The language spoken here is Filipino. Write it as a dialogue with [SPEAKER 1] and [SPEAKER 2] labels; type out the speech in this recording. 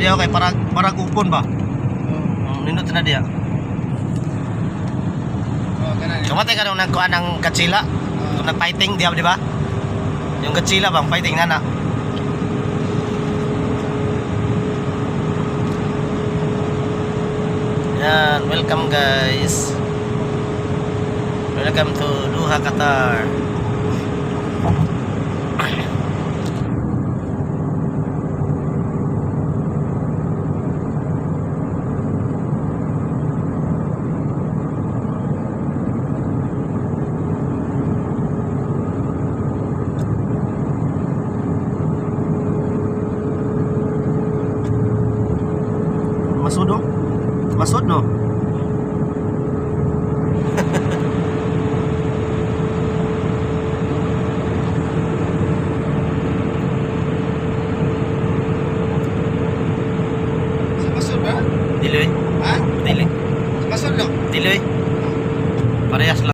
[SPEAKER 1] dia kay para kupon ba. Nindot na dia. Kamatay ka nung nagkuhan ng Godzilla. Kung nag-fighting dia, di ba? Yung Godzilla bang fighting nana. Yan, welcome guys. Welcome to Doha, Qatar. Masud no? Masud no?
[SPEAKER 2] Masud ba?
[SPEAKER 1] Diloy.
[SPEAKER 2] Ha?
[SPEAKER 1] Diloy.
[SPEAKER 2] Masud no?
[SPEAKER 1] Diloy. Parehas lang.